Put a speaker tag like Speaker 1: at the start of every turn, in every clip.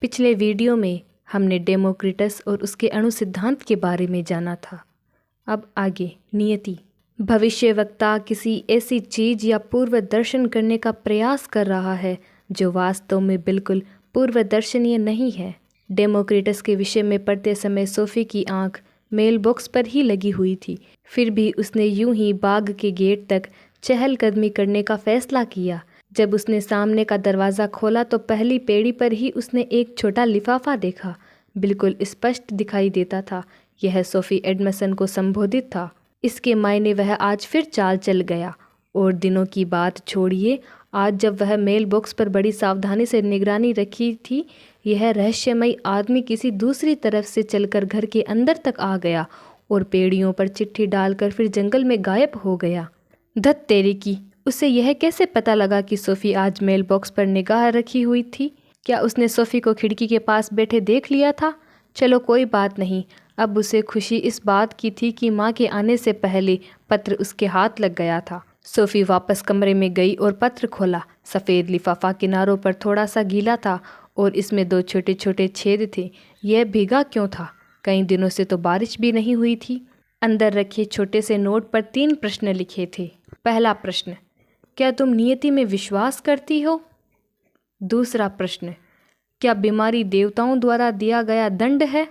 Speaker 1: पिछले वीडियो में हमने डेमोक्रिटस और उसके अणु सिद्धांत के बारे में जाना था। अब आगे नियति। भविष्यवक्ता किसी ऐसी चीज या पूर्व दर्शन करने का प्रयास कर रहा है जो वास्तव में बिल्कुल पूर्व दर्शनीय नहीं है। डेमोक्रिटस के विषय में पढ़ते समय सोफी की आंख मेल बॉक्स पर ही लगी हुई थी। फिर भी उसने यूं ही बाग के गेट तक चहलकदमी करने का फैसला किया। जब उसने सामने का दरवाज़ा खोला तो पहली पेड़ी पर ही उसने एक छोटा लिफाफा देखा। बिल्कुल स्पष्ट दिखाई देता था। यह सोफी एडमसन को संबोधित था। इसके मायने वह आज फिर चाल चल गया। और दिनों की बात छोड़िए, आज जब वह मेल बॉक्स पर बड़ी सावधानी से निगरानी रखी थी, यह रहस्यमयी आदमी किसी दूसरी तरफ से चलकर घर के अंदर तक आ गया और पेड़ियों पर चिट्ठी डालकर फिर जंगल में गायब हो गया। धत तेरी की! उसे यह कैसे पता लगा कि सोफ़ी आज मेल बॉक्स पर निगाह रखी हुई थी? क्या उसने सोफ़ी को खिड़की के पास बैठे देख लिया था? चलो कोई बात नहीं। अब उसे खुशी इस बात की थी कि माँ के आने से पहले पत्र उसके हाथ लग गया था। सोफ़ी वापस कमरे में गई और पत्र खोला। सफ़ेद लिफाफा किनारों पर थोड़ा सा गीला था और इसमें 2 छोटे छोटे छेद थे। यह भीगा क्यों था? कई दिनों से तो बारिश भी नहीं हुई थी। अंदर रखे छोटे से नोट पर 3 प्रश्न लिखे थे। पहला प्रश्न, क्या तुम नियति में विश्वास करती हो? दूसरा प्रश्न, क्या बीमारी देवताओं द्वारा दिया गया दंड है?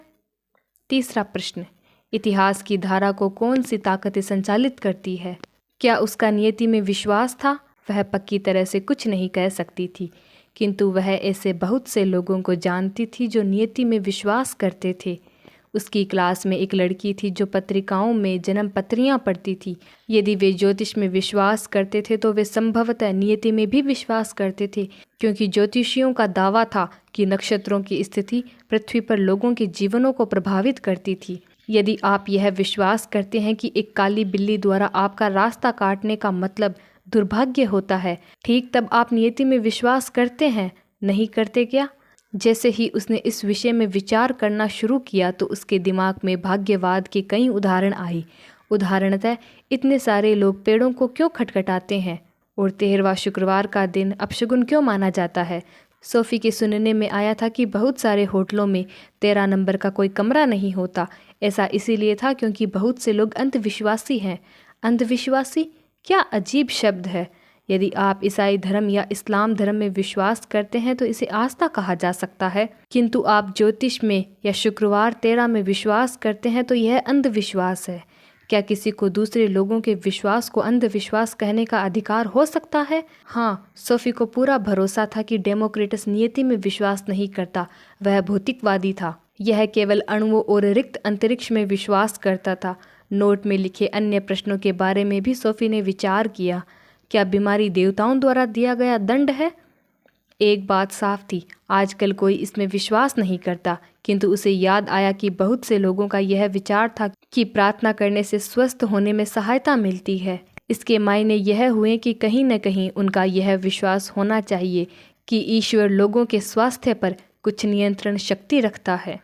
Speaker 1: तीसरा प्रश्न, इतिहास की धारा को कौन सी ताकतें संचालित करती है? क्या उसका नियति में विश्वास था? वह पक्की तरह से कुछ नहीं कह सकती थी, किंतु वह ऐसे बहुत से लोगों को जानती थी जो नियति में विश्वास करते थे। उसकी क्लास में एक लड़की थी जो पत्रिकाओं में जन्म पत्रियाँ पढ़ती थी। यदि वे ज्योतिष में विश्वास करते थे तो वे संभवतः नियति में भी विश्वास करते थे, क्योंकि ज्योतिषियों का दावा था कि नक्षत्रों की स्थिति पृथ्वी पर लोगों के जीवनों को प्रभावित करती थी। यदि आप यह विश्वास करते हैं कि एक काली बिल्ली द्वारा आपका रास्ता काटने का मतलब दुर्भाग्य होता है, ठीक तब आप नियति में विश्वास करते हैं, नहीं करते क्या? जैसे ही उसने इस विषय में विचार करना शुरू किया तो उसके दिमाग में भाग्यवाद के कई उदाहरण आए। उदाहरणतः इतने सारे लोग पेड़ों को क्यों खटखटाते हैं और 13वां शुक्रवार का दिन अपशगुन क्यों माना जाता है? सोफ़ी के सुनने में आया था कि बहुत सारे होटलों में 13 नंबर का कोई कमरा नहीं होता। ऐसा इसीलिए था क्योंकि बहुत से लोग अंधविश्वासी हैं। अंधविश्वासी? क्या अजीब शब्द है। यदि आप ईसाई धर्म या इस्लाम धर्म में विश्वास करते हैं तो इसे आस्था कहा जा सकता है, किंतु आप ज्योतिष में या शुक्रवार 13 में विश्वास करते हैं तो यह अंधविश्वास है। क्या किसी को दूसरे लोगों के विश्वास को अंधविश्वास कहने का अधिकार हो सकता है? हाँ, सोफ़ी को पूरा भरोसा था कि डेमोक्रिटस नियति में विश्वास नहीं करता। वह भौतिकवादी था। यह केवल अणुओं और रिक्त अंतरिक्ष में विश्वास करता था। नोट में लिखे अन्य प्रश्नों के बारे में भी सोफ़ी ने विचार किया। क्या बीमारी देवताओं द्वारा दिया गया दंड है? एक बात साफ थी, आजकल कोई इसमें विश्वास नहीं करता, किंतु उसे याद आया कि बहुत से लोगों का यह विचार था कि प्रार्थना करने से स्वस्थ होने में सहायता मिलती है। इसके मायने यह हुए कि कहीं न कहीं उनका यह विश्वास होना चाहिए कि ईश्वर लोगों के स्वास्थ्य पर कुछ नियंत्रण शक्ति रखता है।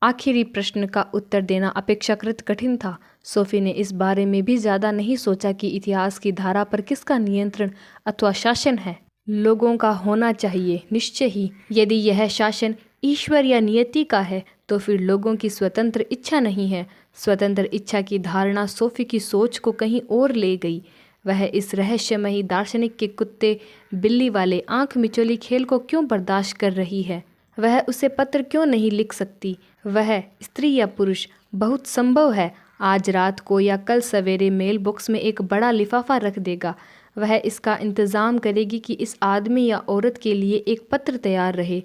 Speaker 1: आखिरी प्रश्न का उत्तर देना अपेक्षाकृत कठिन था। सोफ़ी ने इस बारे में भी ज़्यादा नहीं सोचा कि इतिहास की धारा पर किसका नियंत्रण अथवा शासन है। लोगों का होना चाहिए, निश्चय ही। यदि यह शासन ईश्वर या नियति का है तो फिर लोगों की स्वतंत्र इच्छा नहीं है। स्वतंत्र इच्छा की धारणा सोफ़ी की सोच को कहीं और ले गई। वह इस रहस्यमयी दार्शनिक के कुत्ते बिल्ली वाले आंख मिचौली खेल को क्यों बर्दाश्त कर रही है? वह उसे पत्र क्यों नहीं लिख सकती? वह स्त्री या पुरुष, बहुत संभव है आज रात को या कल सवेरे मेल बॉक्स में एक बड़ा लिफाफा रख देगा। वह इसका इंतज़ाम करेगी कि इस आदमी या औरत के लिए एक पत्र तैयार रहे।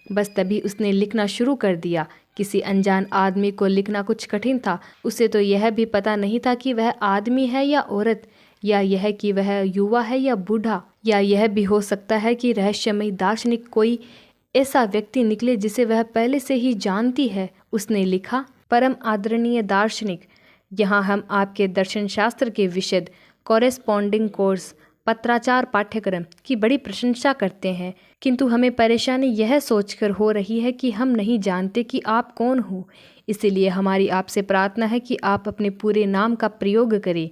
Speaker 1: बस तभी उसने लिखना शुरू कर दिया। किसी अनजान आदमी को लिखना कुछ कठिन था। उसे तो यह भी पता नहीं था कि वह आदमी है या औरत, या यह कि वह युवा है या बूढ़ा, या यह भी हो सकता है कि रहस्यमयी दार्शनिक कोई ऐसा व्यक्ति निकले जिसे वह पहले से ही जानती है। उसने लिखा, परम आदरणीय दार्शनिक, यहाँ हम आपके दर्शन शास्त्र के विशद कॉरेस्पॉन्डिंग कोर्स पत्राचार पाठ्यक्रम की बड़ी प्रशंसा करते हैं, किंतु हमें परेशानी यह सोचकर हो रही है कि हम नहीं जानते कि आप कौन हो। इसीलिए हमारी आपसे प्रार्थना है कि आप अपने पूरे नाम का प्रयोग करें।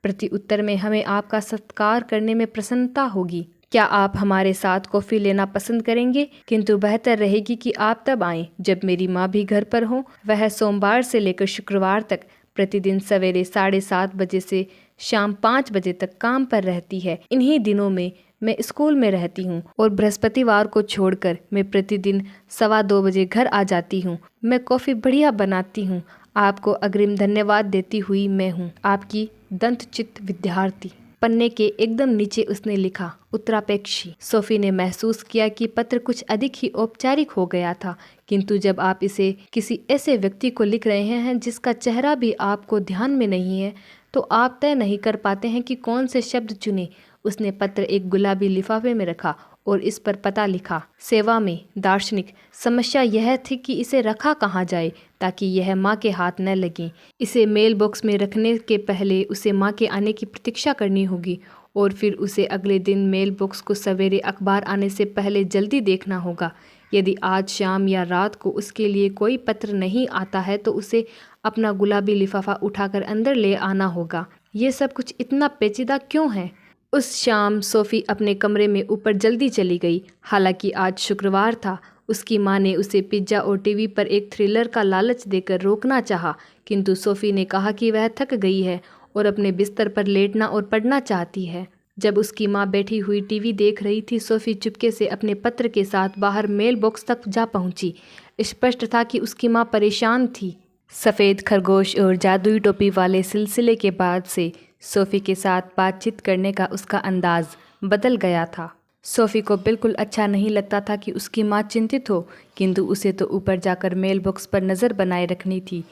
Speaker 1: प्रति उत्तर में हमें आपका सत्कार करने में प्रसन्नता होगी। क्या आप हमारे साथ कॉफ़ी लेना पसंद करेंगे? किंतु बेहतर रहेगी कि आप तब आएं जब मेरी माँ भी घर पर हो। वह सोमवार से लेकर शुक्रवार तक प्रतिदिन सवेरे 7:30 बजे से शाम 5 बजे तक काम पर रहती है। इन्हीं दिनों में मैं स्कूल में रहती हूँ और बृहस्पतिवार को छोड़कर मैं प्रतिदिन 2:15 बजे घर आ जाती हूँ। मैं कॉफ़ी बढ़िया बनाती हूँ। आपको अग्रिम धन्यवाद देती हुई मैं हूँ, आपकी दंतचित्र विद्यार्थी। पन्ने के एकदम नीचे उसने लिखा, उत्तरापेक्षी। सोफी ने महसूस किया कि पत्र कुछ अधिक ही औपचारिक हो गया था, किंतु जब आप इसे किसी ऐसे व्यक्ति को लिख रहे हैं जिसका चेहरा भी आपको ध्यान में नहीं है, तो आप तय नहीं कर पाते हैं कि कौन से शब्द चुने। उसने पत्र एक गुलाबी लिफाफे में रखा और इस पर पता लिखा, सेवा में दार्शनिक। समस्या यह थी कि इसे रखा कहाँ जाए ताकि यह माँ के हाथ न लगे। इसे मेल बॉक्स में रखने के पहले उसे माँ के आने की प्रतीक्षा करनी होगी और फिर उसे अगले दिन मेल बॉक्स को सवेरे अखबार आने से पहले जल्दी देखना होगा। यदि आज शाम या रात को उसके लिए कोई पत्र नहीं आता है तो उसे अपना गुलाबी लिफाफा उठाकर अंदर ले आना होगा। ये सब कुछ इतना पेचीदा क्यों है? उस शाम सोफ़ी अपने कमरे में ऊपर जल्दी चली गई। हालांकि आज शुक्रवार था। उसकी माँ ने उसे पिज्ज़ा और टीवी पर एक थ्रिलर का लालच देकर रोकना चाहा, किंतु सोफ़ी ने कहा कि वह थक गई है और अपने बिस्तर पर लेटना और पढ़ना चाहती है। जब उसकी माँ बैठी हुई टीवी देख रही थी, सोफ़ी चुपके से अपने पत्र के साथ बाहर मेल बॉक्स तक जा पहुंची। स्पष्ट था कि उसकी माँ परेशान थी। सफ़ेद खरगोश और जादुई टोपी वाले सिलसिले के बाद से सोफ़ी के साथ बातचीत करने का उसका अंदाज बदल गया था। सोफ़ी को बिल्कुल अच्छा नहीं लगता था कि उसकी माँ चिंतित हो, किंतु उसे तो ऊपर जाकर मेल बॉक्स पर नज़र बनाए रखनी थी।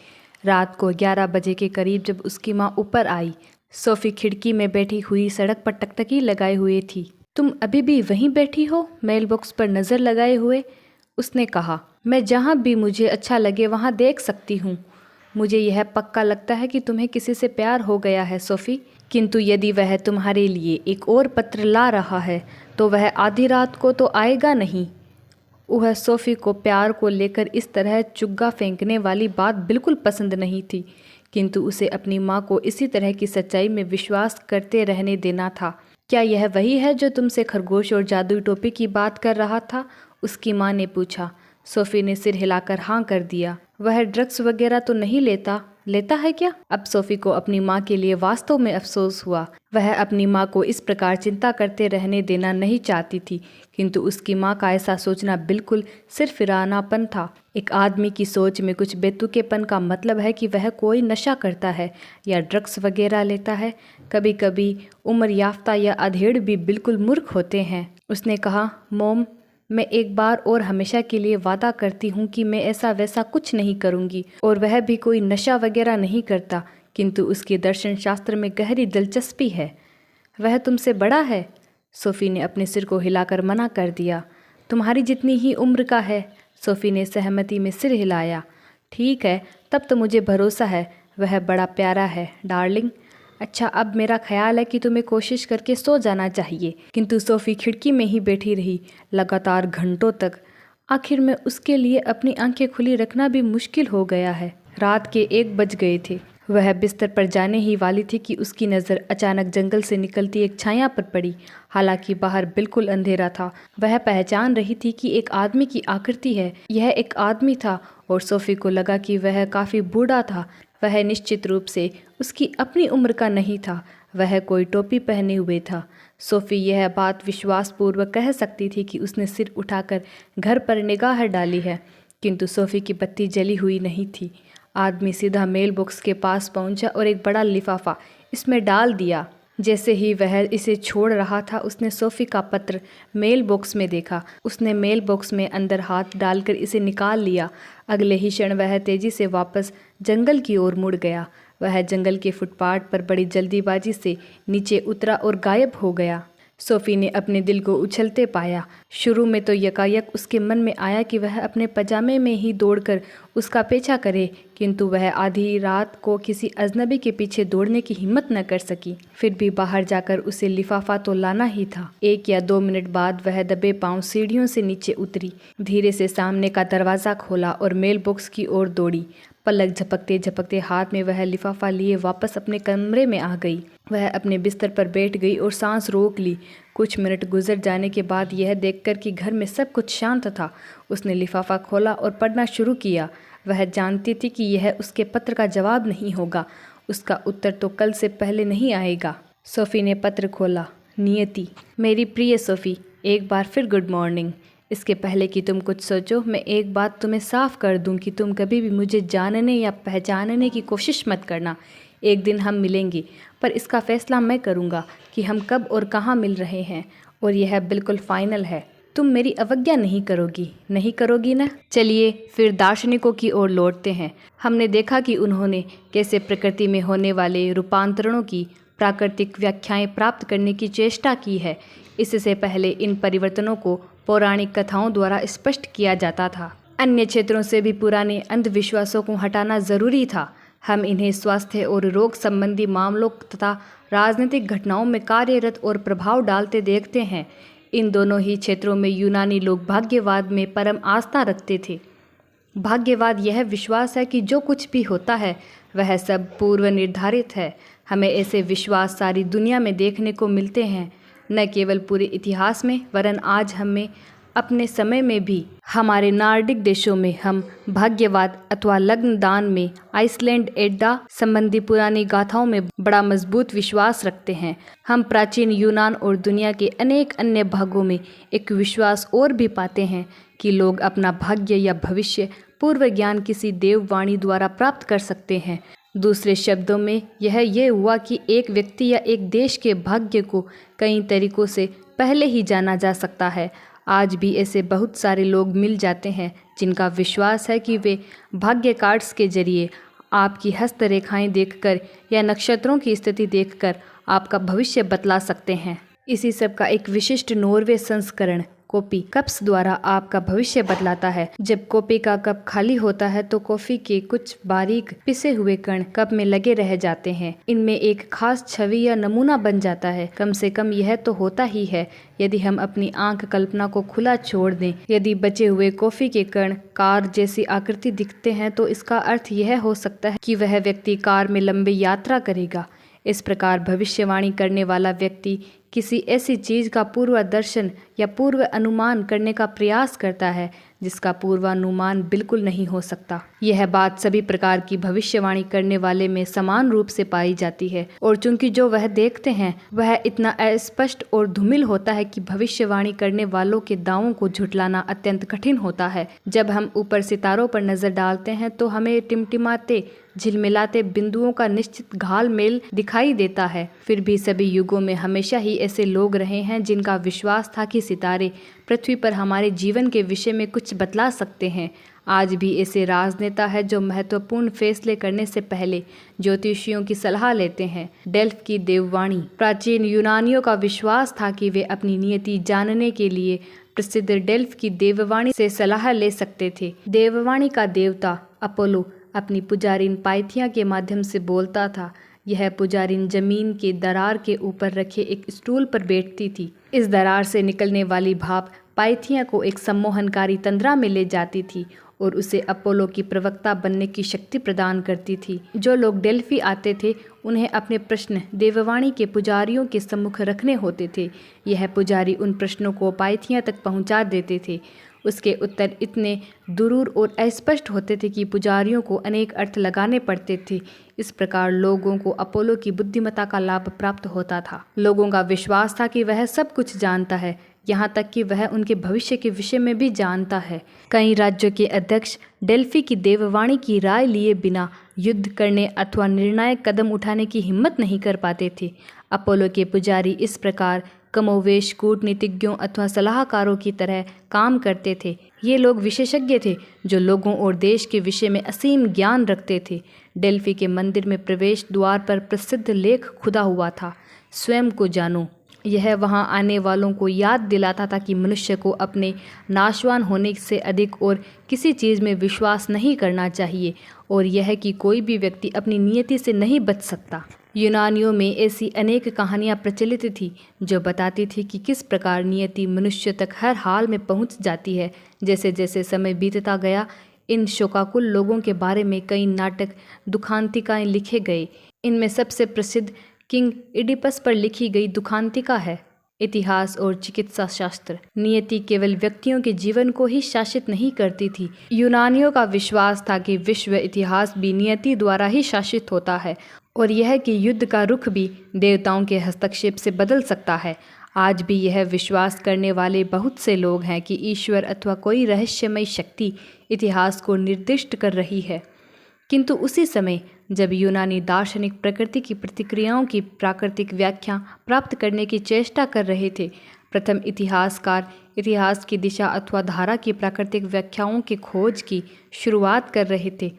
Speaker 1: रात को 11 बजे के करीब जब उसकी माँ ऊपर आई, सोफ़ी खिड़की में बैठी हुई सड़क पर टकटकी लगाए हुए थी। तुम अभी भी वहीं बैठी हो, मेल बॉक्स पर नज़र लगाए हुए? उसने कहा। मैं जहाँ भी मुझे अच्छा लगे वहाँ देख सकती हूँ। मुझे यह पक्का लगता है कि तुम्हें किसी से प्यार हो गया है सोफ़ी, किंतु यदि वह तुम्हारे लिए एक और पत्र ला रहा है तो वह आधी रात को तो आएगा नहीं। वह सोफ़ी को प्यार को लेकर इस तरह चुग्गा फेंकने वाली बात बिल्कुल पसंद नहीं थी, किंतु उसे अपनी माँ को इसी तरह की सच्चाई में विश्वास करते रहने देना था। क्या यह वही है जो तुमसे खरगोश और जादुई टोपी की बात कर रहा था? उसकी माँ ने पूछा। सोफ़ी ने सिर हिलाकर हाँ कर दिया। वह ड्रग्स वगैरह तो नहीं लेता है क्या? अब सोफ़ी को अपनी माँ के लिए वास्तव में अफसोस हुआ। वह अपनी माँ को इस प्रकार चिंता करते रहने देना नहीं चाहती थी, किंतु उसकी माँ का ऐसा सोचना बिल्कुल सिरफिरानापन था। एक आदमी की सोच में कुछ बेतुकेपन का मतलब है कि वह कोई नशा करता है या ड्रग्स वगैरह लेता है। कभी कभी उम्र याफ्ता या अधेड़ भी बिल्कुल मूर्ख होते हैं। उसने कहा, मोम, मैं एक बार और हमेशा के लिए वादा करती हूँ कि मैं ऐसा वैसा कुछ नहीं करूँगी। और वह भी कोई नशा वगैरह नहीं करता, किंतु उसकी दर्शन शास्त्र में गहरी दिलचस्पी है। वह तुमसे बड़ा है? सोफ़ी ने अपने सिर को हिलाकर मना कर दिया। तुम्हारी जितनी ही उम्र का है। सोफ़ी ने सहमति में सिर हिलाया। ठीक है, तब तो मुझे भरोसा है वह बड़ा प्यारा है डार्लिंग। अच्छा, अब मेरा ख्याल है कि तुम्हें कोशिश करके सो जाना चाहिए। किंतु सोफ़ी खिड़की में ही बैठी रही लगातार घंटों तक। आखिर में उसके लिए अपनी आंखें खुली रखना भी मुश्किल हो गया है। रात के 1 बज गए थे। वह बिस्तर पर जाने ही वाली थी कि उसकी नज़र अचानक जंगल से निकलती एक छाया पर पड़ी। हालांकि बाहर बिल्कुल अंधेरा था। वह पहचान रही थी कि एक आदमी की आकृति है। यह एक आदमी था और सोफ़ी को लगा कि वह काफ़ी बूढ़ा था। वह निश्चित रूप से उसकी अपनी उम्र का नहीं था। वह कोई टोपी पहने हुए था। सोफ़ी यह बात विश्वासपूर्वक कह सकती थी कि उसने सिर उठाकर घर पर निगाह डाली है, किंतु सोफ़ी की बत्ती जली हुई नहीं थी। आदमी सीधा मेल बॉक्स के पास पहुंचा और एक बड़ा लिफाफा इसमें डाल दिया। जैसे ही वह इसे छोड़ रहा था, उसने सोफ़ी का पत्र मेल बॉक्स में देखा। उसने मेल बॉक्स में अंदर हाथ डालकर इसे निकाल लिया। अगले ही क्षण वह तेज़ी से वापस जंगल की ओर मुड़ गया। वह जंगल के फुटपाथ पर बड़ी जल्दीबाजी से नीचे उतरा और गायब हो गया। सोफ़ी ने अपने दिल को उछलते पाया। शुरू में तो यकायक उसके मन में आया कि वह अपने पजामे में ही दौड़कर उसका पीछा करे, किंतु वह आधी रात को किसी अजनबी के पीछे दौड़ने की हिम्मत न कर सकी। फिर भी बाहर जाकर उसे लिफाफा तो लाना ही था। 1 या 2 मिनट बाद वह दबे पांव सीढ़ियों से नीचे उतरी, धीरे से सामने का दरवाज़ा खोला और मेल बॉक्स की ओर दौड़ी। पलक झपकते झपकते हाथ में वह लिफाफा लिए वापस अपने कमरे में आ गई। वह अपने बिस्तर पर बैठ गई और सांस रोक ली। कुछ मिनट गुजर जाने के बाद यह देखकर कि घर में सब कुछ शांत था, उसने लिफाफा खोला और पढ़ना शुरू किया। वह जानती थी कि यह उसके पत्र का जवाब नहीं होगा, उसका उत्तर तो कल से पहले नहीं आएगा। सोफ़ी ने पत्र खोला। नियति, मेरी प्रिय सोफ़ी, एक बार फिर गुड मॉर्निंग। इसके पहले कि तुम कुछ सोचो, मैं एक बात तुम्हें साफ कर दूं कि तुम कभी भी मुझे जानने या पहचानने की कोशिश मत करना। एक दिन हम मिलेंगे, पर इसका फ़ैसला मैं करूंगा कि हम कब और कहाँ मिल रहे हैं, और यह बिल्कुल फाइनल है। तुम मेरी अवज्ञा नहीं करोगी ना? चलिए फिर दार्शनिकों की ओर लौटते हैं। हमने देखा कि उन्होंने कैसे प्रकृति में होने वाले रूपांतरणों की प्राकृतिक व्याख्याएं प्राप्त करने की चेष्टा की है। इससे पहले इन परिवर्तनों को पौराणिक कथाओं द्वारा स्पष्ट किया जाता था। अन्य क्षेत्रों से भी पुराने अंधविश्वासों को हटाना जरूरी था। हम इन्हें स्वास्थ्य और रोग संबंधी मामलों तथा राजनीतिक घटनाओं में कार्यरत और प्रभाव डालते देखते हैं। इन दोनों ही क्षेत्रों में यूनानी लोग भाग्यवाद में परम आस्था रखते थे। भाग्यवाद यह विश्वास है कि जो कुछ भी होता है वह सब पूर्व निर्धारित है। हमें ऐसे विश्वास सारी दुनिया में देखने को मिलते हैं, न केवल पूरे इतिहास में, वरन आज हमें अपने समय में भी हमारे नार्डिक देशों में हम भाग्यवाद अथवा लग्न दान में, आइसलैंड एड्डा संबंधी पुरानी गाथाओं में बड़ा मजबूत विश्वास रखते हैं। हम प्राचीन यूनान और दुनिया के अनेक अन्य भागों में एक विश्वास और भी पाते हैं कि लोग अपना भाग्य या भविष्य पूर्व ज्ञान किसी देववाणी द्वारा प्राप्त कर सकते हैं। दूसरे शब्दों में यह हुआ कि एक व्यक्ति या एक देश के भाग्य को कई तरीकों से पहले ही जाना जा सकता है। आज भी ऐसे बहुत सारे लोग मिल जाते हैं जिनका विश्वास है कि वे भाग्य कार्ड्स के जरिए आपकी हस्तरेखाएं देखकर या नक्षत्रों की स्थिति देखकर आपका भविष्य बतला सकते हैं। इसी सब का एक विशिष्ट नॉर्वे संस्करण कॉफी कप्स द्वारा आपका भविष्य बतलाता है। जब कॉफी का कप खाली होता है तो कॉफी के कुछ बारीक पिसे हुए कण कप में लगे रह जाते हैं। इनमें एक खास छवि या नमूना बन जाता है। कम से कम यह तो होता ही है यदि हम अपनी आंख कल्पना को खुला छोड़ दें। यदि बचे हुए कॉफी के कण कार जैसी आकृति दिखते हैं तो इसका अर्थ यह हो सकता है कि वह व्यक्ति कार में लंबी यात्रा करेगा। इस प्रकार भविष्यवाणी करने वाला व्यक्ति किसी ऐसी चीज का पूर्वादर्शन या पूर्व अनुमान करने का प्रयास करता है जिसका पूर्वानुमान बिल्कुल नहीं हो सकता। यह बात सभी प्रकार की भविष्यवाणी करने वाले में समान रूप से पाई जाती है, और चूंकि जो वह देखते हैं वह इतना अस्पष्ट और धूमिल होता है कि भविष्यवाणी करने वालों के दावों को झुठलाना अत्यंत कठिन होता है। जब हम ऊपर सितारों पर नजर डालते हैं तो हमें टिमटिमाते झिलमिलाते बिंदुओं का निश्चित घालमेल दिखाई देता है। फिर भी सभी युगों में हमेशा ही ऐसे लोग रहे हैं जिनका विश्वास था कि सितारे पृथ्वी पर हमारे जीवन के विषय में कुछ बतला सकते हैं। आज भी ऐसे राजनेता है जो महत्वपूर्ण फैसले करने से पहले ज्योतिषियों की सलाह लेते हैं। डेल्फ की देववाणी। प्राचीन यूनानियों का विश्वास था कि वे अपनी नियति जानने के लिए प्रसिद्ध डेल्फ की देववाणी से सलाह ले सकते थे। देववाणी का देवता अपोलो अपनी पुजारिन पाइथिया के माध्यम से बोलता था। यह पुजारिन जमीन के दरार के ऊपर रखे एक स्टूल पर बैठती थी। इस दरार से निकलने वाली भाप पाइथिया को एक सम्मोहनकारी तंद्रा में ले जाती थी और उसे अपोलो की प्रवक्ता बनने की शक्ति प्रदान करती थी। जो लोग डेल्फी आते थे उन्हें अपने प्रश्न देववाणी के पुजारियों के सम्मुख रखने होते थे। यह पुजारी उन प्रश्नों को पाइथिया तक पहुंचा देते थे। उसके उत्तर इतने दुरूर और अस्पष्ट होते थे कि पुजारियों को अनेक अर्थ लगाने पड़ते थे। इस प्रकार लोगों को अपोलो की बुद्धिमत्ता का लाभ प्राप्त होता था। लोगों का विश्वास था कि वह सब कुछ जानता है, यहाँ तक कि वह उनके भविष्य के विषय में भी जानता है। कई राज्यों के अध्यक्ष डेल्फी की देववाणी की राय लिए बिना युद्ध करने अथवा निर्णायक कदम उठाने की हिम्मत नहीं कर पाते थे। अपोलो के पुजारी इस प्रकार कमोवेश कूटनीतिज्ञों अथवा सलाहकारों की तरह काम करते थे। ये लोग विशेषज्ञ थे जो लोगों और देश के विषय में असीम ज्ञान रखते थे। डेल्फी के मंदिर में प्रवेश द्वार पर प्रसिद्ध लेख खुदा हुआ था, स्वयं को जानो। यह वहां आने वालों को याद दिलाता था कि मनुष्य को अपने नाशवान होने से अधिक और किसी चीज़ में विश्वास नहीं करना चाहिए, और यह कि कोई भी व्यक्ति अपनी नियति से नहीं बच सकता। यूनानियों में ऐसी अनेक कहानियाँ प्रचलित थी जो बताती थी कि किस प्रकार नियति मनुष्य तक हर हाल में पहुँच जाती है। जैसे जैसे समय बीतता गया इन शोकाकुल लोगों के बारे में कई नाटक, दुखांतिकाएं लिखे गए। इनमें सबसे प्रसिद्ध किंग इडिपस पर लिखी गई दुखांतिका है। इतिहास और चिकित्सा शास्त्र। नियति केवल व्यक्तियों के जीवन को ही शासित नहीं करती थी। यूनानियों का विश्वास था कि विश्व इतिहास भी नियति द्वारा ही शासित होता है और यह कि युद्ध का रुख भी देवताओं के हस्तक्षेप से बदल सकता है। आज भी यह विश्वास करने वाले बहुत से लोग हैं कि ईश्वर अथवा कोई रहस्यमय शक्ति इतिहास को निर्दिष्ट कर रही है। किंतु उसी समय जब यूनानी दार्शनिक प्रकृति की प्रतिक्रियाओं की प्राकृतिक व्याख्या प्राप्त करने की चेष्टा कर रहे थे, प्रथम इतिहासकार इतिहास की दिशा अथवा धारा की प्राकृतिक व्याख्याओं की खोज की शुरुआत कर रहे थे।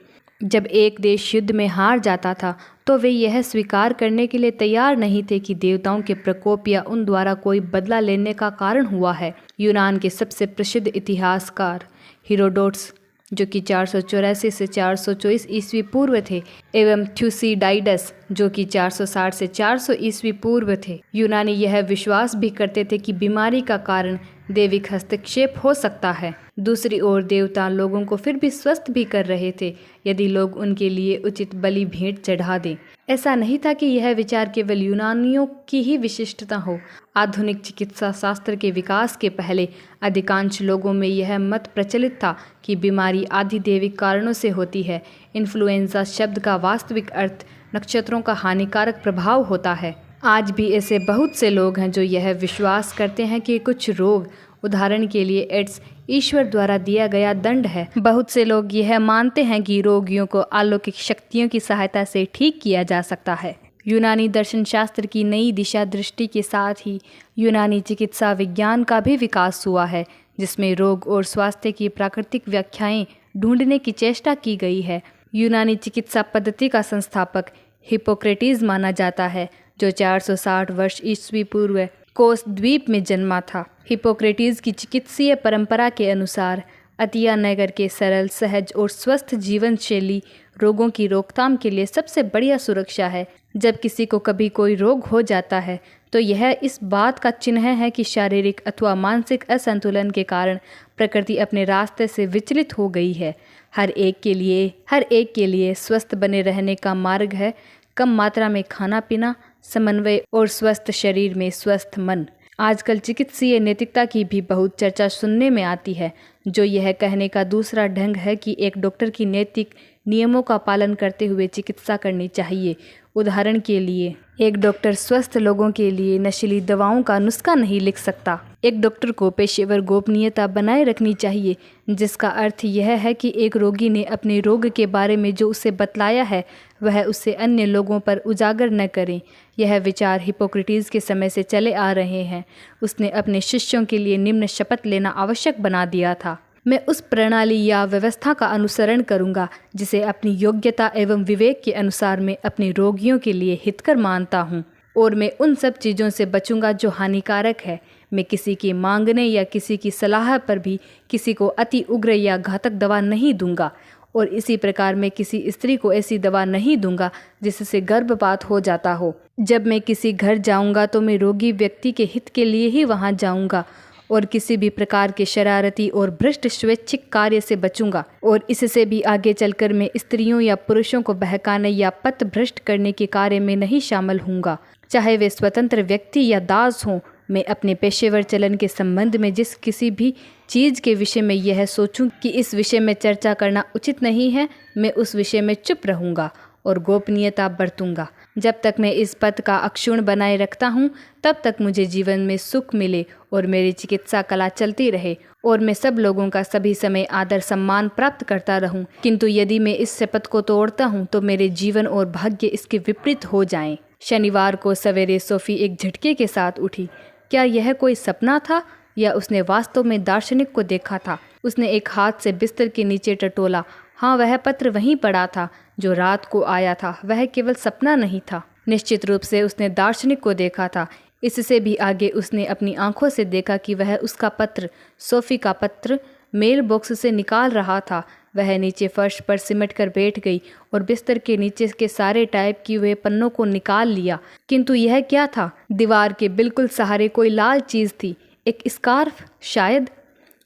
Speaker 1: जब एक देश युद्ध में हार जाता था तो वे यह स्वीकार करने के लिए तैयार नहीं थे कि देवताओं के प्रकोप या उन द्वारा कोई बदला लेने का कारण हुआ है। यूनान के सबसे प्रसिद्ध इतिहासकार हेरोडोटस, जो कि 484 से 424 ईस्वी पूर्व थे, एवं थ्यूसिडाइडस, जो कि 460 से 400 ईस्वी पूर्व थे, यूनानी यह विश्वास भी करते थे कि बीमारी का कारण दैविक हस्तक्षेप हो सकता है। दूसरी ओर देवता लोगों को फिर भी स्वस्थ भी कर रहे थे यदि लोग उनके लिए उचित बलि भेंट चढ़ा दें। ऐसा नहीं था कि यह विचार केवल यूनानियों की ही विशिष्टता हो। आधुनिक चिकित्सा शास्त्र के विकास के पहले अधिकांश लोगों में यह मत प्रचलित था कि बीमारी आदि दैविक कारणों से होती है। इन्फ्लुएंजा शब्द का वास्तविक अर्थ नक्षत्रों का हानिकारक प्रभाव होता है। आज भी ऐसे बहुत से लोग हैं जो यह विश्वास करते हैं कि कुछ रोग, उदाहरण के लिए एड्स, ईश्वर द्वारा दिया गया दंड है। बहुत से लोग यह मानते हैं कि रोगियों को अलौकिक शक्तियों की सहायता से ठीक किया जा सकता है। यूनानी दर्शन शास्त्र की नई दिशा दृष्टि के साथ ही यूनानी चिकित्सा विज्ञान का भी विकास हुआ है, जिसमें रोग और स्वास्थ्य की प्राकृतिक व्याख्याएं ढूंढने की चेष्टा की गई है। यूनानी चिकित्सा पद्धति का संस्थापक हिप्पोक्रेटिस माना जाता है, जो 460 वर्ष ईस्वी पूर्व कोस द्वीप में जन्मा था। हिप्पोक्रेटिस की चिकित्सीय परंपरा के अनुसार अतिया नगर के सरल, सहज और स्वस्थ जीवन शैली रोगों की रोकथाम के लिए सबसे बढ़िया सुरक्षा है। जब किसी को कभी कोई रोग हो जाता है तो यह इस बात का चिन्ह है कि शारीरिक अथवा मानसिक असंतुलन के कारण प्रकृति अपने रास्ते से विचलित हो गई है। हर एक के लिए स्वस्थ बने रहने का मार्ग है कम मात्रा में खाना पीना, समन्वय और स्वस्थ शरीर में स्वस्थ मन। आजकल चिकित्सीय नैतिकता की भी बहुत चर्चा सुनने में आती है, जो यह कहने का दूसरा ढंग है कि एक डॉक्टर की नैतिक नियमों का पालन करते हुए चिकित्सा करनी चाहिए। उदाहरण के लिए, एक डॉक्टर स्वस्थ लोगों के लिए नशीली दवाओं का नुस्खा नहीं लिख सकता। एक डॉक्टर को पेशेवर गोपनीयता बनाए रखनी चाहिए, जिसका अर्थ यह है कि एक रोगी ने अपने रोग के बारे में जो उसे बतलाया है वह उसे अन्य लोगों पर उजागर न करें। यह विचार हिप्पोक्रेटिस के समय से चले आ रहे हैं। उसने अपने शिष्यों के लिए निम्न शपथ लेना आवश्यक बना दिया था: मैं उस प्रणाली या व्यवस्था का अनुसरण करूंगा जिसे अपनी योग्यता एवं विवेक के अनुसार मैं अपने रोगियों के लिए हितकर मानता हूं, और मैं उन सब चीज़ों से बचूंगा जो हानिकारक है। मैं किसी की मांगने या किसी की सलाह पर भी किसी को अति उग्र या घातक दवा नहीं दूंगा, और इसी प्रकार मैं किसी स्त्री को ऐसी दवा नहीं दूंगा जिससे गर्भपात हो जाता हो। जब मैं किसी घर जाऊंगा तो मैं रोगी व्यक्ति के हित के लिए ही वहां जाऊंगा और किसी भी प्रकार के शरारती और भ्रष्ट स्वैच्छिक कार्य से बचूंगा, और इससे भी आगे चलकर मैं स्त्रियों या पुरुषों को बहकाने या पथ भ्रष्ट करने के कार्य में नहीं शामिल होऊंगा, चाहे वे स्वतंत्र व्यक्ति या दास हों। मैं अपने पेशेवर चलन के संबंध में जिस किसी भी चीज़ के विषय में यह सोचूं कि इस विषय में चर्चा करना उचित नहीं है, मैं उस विषय में चुप रहूंगा और गोपनीयता बरतूंगा। जब तक मैं इस पद का अक्षुण्ण बनाए रखता हूँ, तब तक मुझे जीवन में सुख मिले और मेरी चिकित्सा कला चलती रहे, और मैं सब लोगों का सभी समय आदर सम्मान प्राप्त करता रहूं। किंतु यदि मैं इस शपथ को तोड़ता हूं तो मेरे जीवन और भाग्य इसके विपरीत हो जाएं। शनिवार को सवेरे सोफी एक झटके के साथ उठी। क्या यह कोई सपना था या उसने वास्तव में दार्शनिक को देखा था? उसने एक हाथ से बिस्तर के नीचे टटोला। हाँ, वह पत्र वहीं पड़ा था जो रात को आया था। वह केवल सपना नहीं था। निश्चित रूप से उसने दार्शनिक को देखा था। इससे भी आगे उसने अपनी आंखों से देखा कि वह उसका पत्र, सोफी का पत्र, मेल बॉक्स से निकाल रहा था। वह नीचे फर्श पर सिमट कर बैठ गई और बिस्तर के नीचे के सारे टाइप किए हुए पन्नों को निकाल लिया। किंतु यह क्या था? दीवार के बिल्कुल सहारे कोई लाल चीज़ थी। एक स्कार्फ शायद।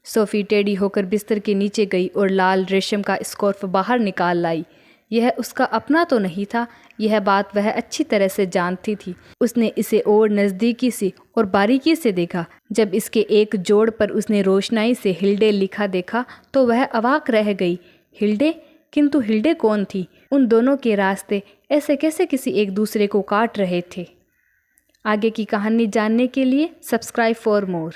Speaker 1: सोफ़ी टेढ़ी होकर बिस्तर के नीचे गई और लाल रेशम का स्कार्फ बाहर निकाल लाई। यह उसका अपना तो नहीं था, यह बात वह अच्छी तरह से जानती थी। उसने इसे और नज़दीकी से और बारीकी से देखा। जब इसके एक जोड़ पर उसने रोशनाई से हिल्डे लिखा देखा तो वह अवाक रह गई। हिल्डे? किंतु हिल्डे कौन थी? उन दोनों के रास्ते ऐसे कैसे किसी एक दूसरे को काट रहे थे? आगे की कहानी जानने के लिए सब्सक्राइब फॉर मोर।